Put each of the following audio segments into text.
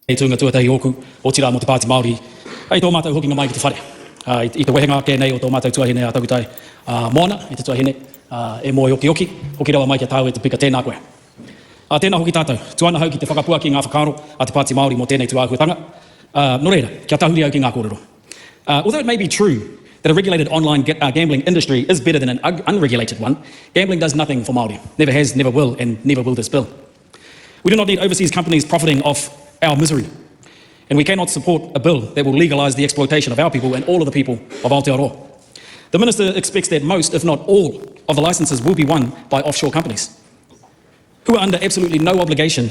E tūnga tuatahi oku o tira mo te Pāti Māori. Ai tō mātou hoki ngā mai ki te whare. I te wehenga ke nei o tō mātou tuahine a takutai moana, i te tuahine e moe oki oki, hoki rawa mai kia tāu e te pika tēnā koe. Tēnā hoki tātou, tuana hau ki te whakapua ki ngā whakaro a te Pāti Māori mo tēnei tuāhuatanga. No reira, kia tahuri au ki ngā kōrero. Although it may be true that a regulated online gambling industry is better than an unregulated one, gambling does nothing for Māori. Never has, never will, and never will this bill. We do not need overseas companies profiting off our misery. And we cannot support a bill that will legalise the exploitation of our people and all of the people of Aotearoa. The Minister expects that most, if not all, of the licences will be won by offshore companies, who are under absolutely no obligation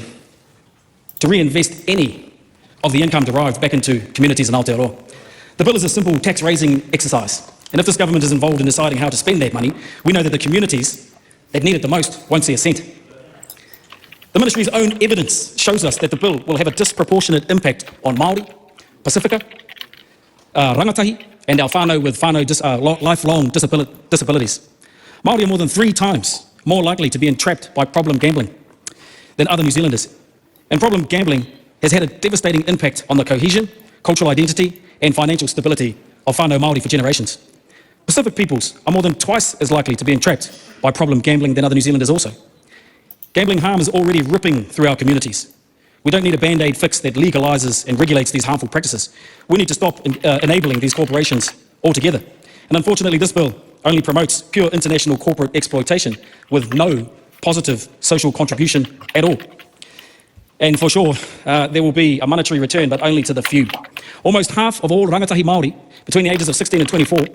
to reinvest any of the income derived back into communities in Aotearoa. The bill is a simple tax-raising exercise, and if this government is involved in deciding how to spend that money, we know that the communities that need it the most won't see a cent. The Ministry's own evidence shows us that the bill will have a disproportionate impact on Māori, Pasifika, rangatahi, and our whānau with lifelong disabilities. Māori are more than 3 times more likely to be entrapped by problem gambling than other New Zealanders. And problem gambling has had a devastating impact on the cohesion, cultural identity, and financial stability of whānau Māori for generations. Pacific peoples are more than twice as likely to be entrapped by problem gambling than other New Zealanders also. Gambling harm is already ripping through our communities. We don't need a band-aid fix that legalises and regulates these harmful practices. We need to stop enabling these corporations altogether. And unfortunately, this bill only promotes pure international corporate exploitation with no positive social contribution at all. And for sure, there will be a monetary return, but only to the few. Almost half of all rangatahi Māori between the ages of 16 and 24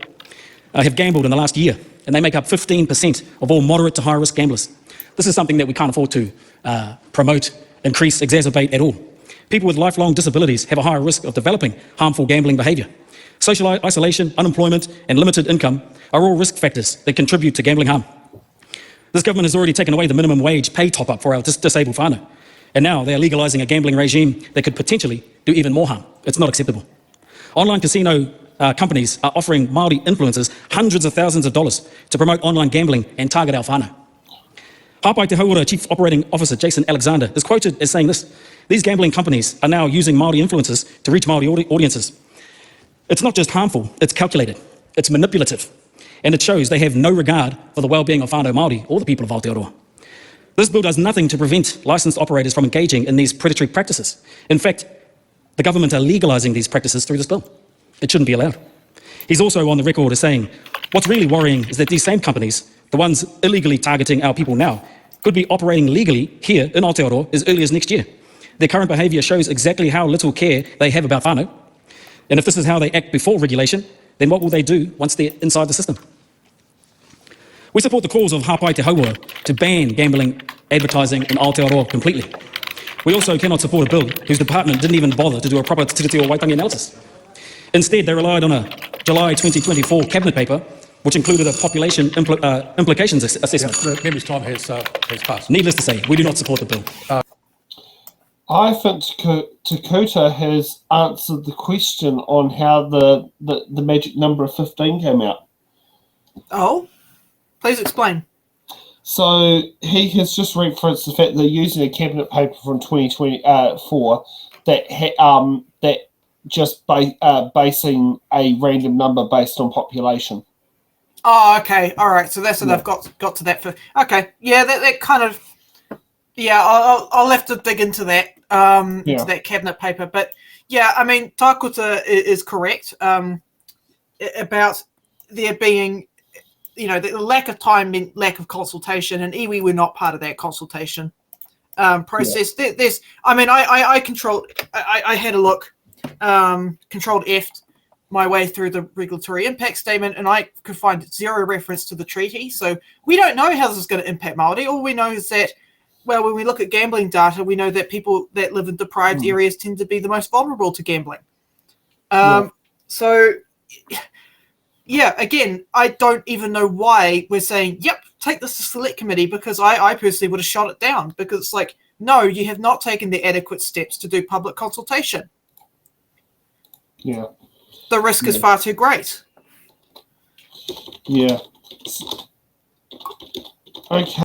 have gambled in the last year, and they make up 15% of all moderate to high-risk gamblers. This is something that we can't afford to promote, increase, exacerbate at all. People with lifelong disabilities have a higher risk of developing harmful gambling behaviour. Social isolation, unemployment, and limited income are all risk factors that contribute to gambling harm. This government has already taken away the minimum wage pay top-up for our disabled whānau, and now they are legalising a gambling regime that could potentially do even more harm. It's not acceptable. Online casino companies are offering Māori influencers hundreds of thousands of dollars to promote online gambling and target our whānau. Hapai Te Hauora Chief Operating Officer Jason Alexander is quoted as saying this: "These gambling companies are now using Māori influencers to reach Māori audiences. It's not just harmful, it's calculated, it's manipulative, and it shows they have no regard for the well-being of whānau Māori or the people of Aotearoa. This bill does nothing to prevent licensed operators from engaging in these predatory practices. In fact, the government are legalising these practices through this bill. It shouldn't be allowed." He's also on the record as saying, "What's really worrying is that these same companies, the ones illegally targeting our people now, could be operating legally here in Aotearoa as early as next year. Their current behaviour shows exactly how little care they have about whānau. And if this is how they act before regulation, then what will they do once they're inside the system?" We support the calls of Hapai Te Hauora to ban gambling advertising in Aotearoa completely. We also cannot support a bill whose department didn't even bother to do a proper tiriti o waitangi analysis. Instead, they relied on a July 2024 cabinet paper which included a population implications assessment. Yeah, the member's time has passed. Needless to say, we do not support the bill. I think Takuta has answered the question on how the magic number of 15 came out. Oh, please explain. So he has just referenced the fact they're using a cabinet paper from 2024 that just basing a random number based on population. Oh, okay, all right. So that's what I've got to that. Okay, yeah, that kind of, yeah. I'll have to dig into that into that cabinet paper. But yeah, I mean, Takuta is correct about there being, you know, the lack of time meant lack of consultation, and iwi were not part of that consultation process. Yeah. There's, I mean, I had a look, controlled F my way through the regulatory impact statement, and I could find zero reference to the treaty. So we don't know how this is going to impact Māori. All we know is that, well, when we look at gambling data, we know that people that live in deprived areas tend to be the most vulnerable to gambling. So, yeah, again, I don't even know why we're saying, yep, take this to select committee, because I personally would have shot it down, because it's like, no, you have not taken the adequate steps to do public consultation. Yeah. The risk is far too great. Yeah. Okay.